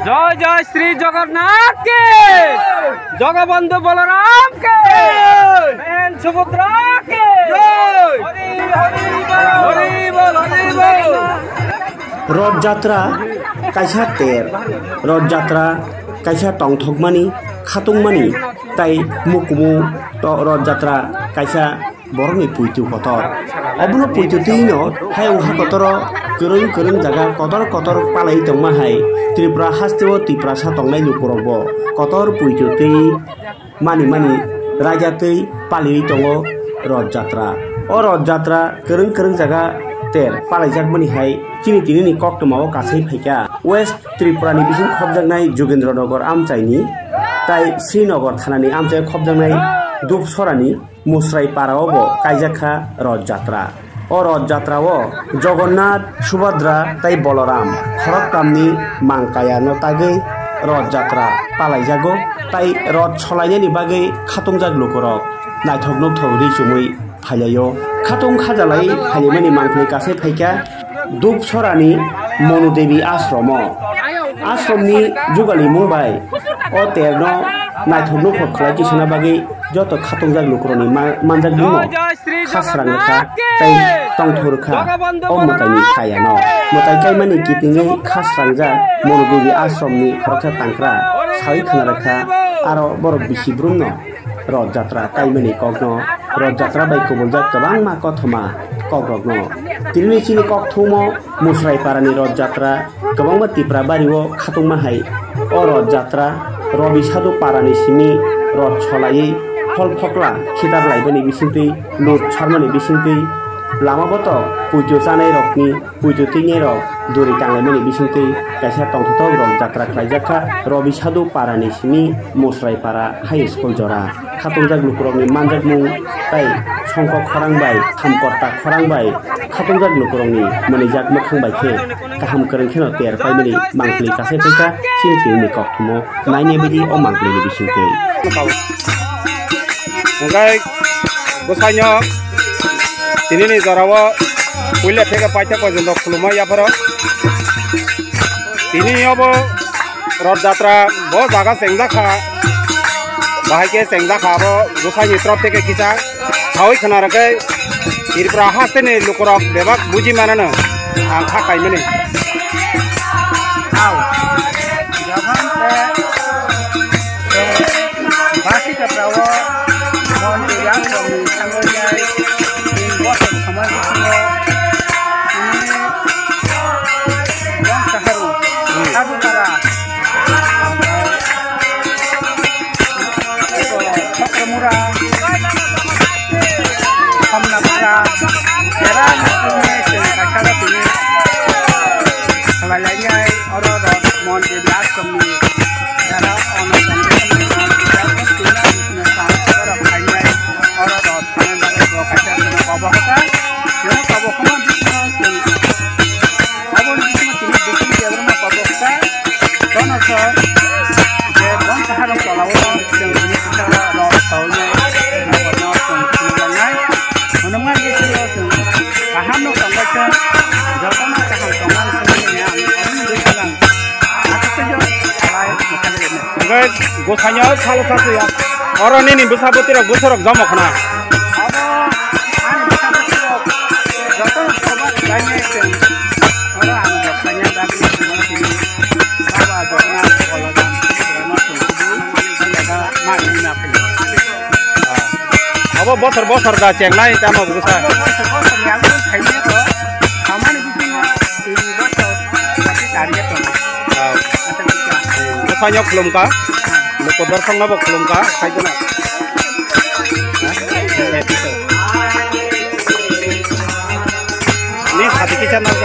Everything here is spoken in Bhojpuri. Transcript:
জয় জয় শ্রী জগন্নাথ কে, জগবন্ধু বলরাম কে, বেন সুভদ্রা কে, रथयात्रा कायसा तेर रथयात्रा कायसा टंगथकमानी खातुंगमानी ताई मुकुमु रथयात्रा कायसा बरंनि पुइतु कतर अबुनो पुइतु तिनो हाय उहा कतर गोरों गोरों जागा कतर कतर पालाई तंगमा हाय त्रिपुरा हास्तेव त्रिपुरा सा तंगनाय लुकुरबो कतर पुइतु ति मानी मानी राजा तै पाली तंगो रथयात्रा ओ रथयात्रा गोरों गोरों जागा तेर पालाइजाक मनी हाय चिनि तिनि कक्टमाव कासै फैका वेस्ट त्रिपुरानि बिसिं खबजांनाय जोगेन्द्रनगर आमचाइनि ताई श्रीनगर थानानि आमचाइ खबजांनाय दुबसरानि मुस्राय पारावबो कायजाखा रथयात्रा ओ रथयात्राओ जगन्नाथ सुभद्रा ताई बलराम खरगकामनि मांकायानो तागै रथयात्रा पालाइजागो ताई रथ सलायनायनि बागै खातंजाक लुकुरक नायथक नथक रिसुमै फाइलायो खातुं खाजालाय फाइलेमानि मांखनि कासै फैका दुबसरानि मनुदेवी आश्रम आश्रमनि जुगालि मुंबाय ओ तेरनो नायथक नथक खलाय किसना बागै जत खातंजाक लुकुरनि मानजाक दङ खासरांखा ताई तंथुरखा ओ मतायनि खायानो मताय कायमानि किपिङै खासरांजा मनुदेवी आश्रमनि खरखा तांक्रा सावै खानारखा आरो बरफ बिसिब्रुमनो रथयात्रा कायमानि कग्नो रथयात्रा बाय कबलजाक गोबां मा कथमा कग्रगनो तिनि चिनि कक्थुमो मुस्रायपारानि रथयात्रा गोबां त्रिपुरा बारिओ खातुंमा हाय ओ रथयात्रा रबि साधु पारानि सिमि रथ सलायै फल फकला खिदार लाइबनि बिसिंतै लुट छारमानि बिसिंतै लामाबत पुइतु जानाय रकनि पुइतु तिनि रक दुरि टांलायमानि बिसिंतै कायसा तंथथक रथयात्रा खालायजाखा रबि साधु पारानि सिमि मुस्रायपारा हाई स्कुल जरा खातुंजाक लुकुरनि मानजाक मुं ताई संक खरांबाय खामकर्ता खरांबाय खातुंजाक लुकुरनि मनिजाक मोखांबायखे गाहाम गोरोंखेनो तेर फाइमानि मांखलि कासै फैका सिनखिनि कक्थुमो नायनि बायदि अ मांखलिनि बिसिंतै ओंखाय गोसाइनो दिनैनि जराव पुइले फेगा पाइथा पर्यन्त खुलुमा याफोर दिनैयावबो रथयात्रा बहु जागा सेंजाखा बाहायके सेंजाखाबो गोसाइनि तरफ থেকে किसा सावै खोनारकै त्रिपुरा हास्तेनि लुकुरक बेबाक बुजि मानानो आं थाखायमोनि आव जहां बाकी कत्राव मन या समनि सांगोयाय इन बस समाज Singh yang saharu abu para Pakramura Hamnapura Jara Nakuni Kakara Tini Kalalanya Oro Mon de Black Kami Jara Ono Kami Tuna Bisna Sara Kanya Oro Kanan Oro Kaca Tuna Babaka Yang Babaka Bisna Abon Bisna Tini Bisna Jabrama Babaka Dono Sor Je Bon Saharu Kalawo Yang Ini Kita Ro Taunya Nabarno Tungkulangai Menungan Bisna Kaham No Kambaca Jatana Kaham Kaman Semuanya Orang Bisang Atas saja Alai Makanan Guys, gosanya kalau satu ya orang ini bisa betul gosok jam mana? Ada, ane bisa betul. Jatuh sobat banyak itu. Orang ane gosanya dari mana sini? Apa jadinya kalau jam kerana tunggu ada main apa? Apa bosor dah ceng lain sama gosa. Bosor yang tu kayaknya tu, kaman itu ini bosor tapi target tu. Gosanya belum kah? Lupa bersang nabo belum kah? Kayak mana? Ini hati kita nak.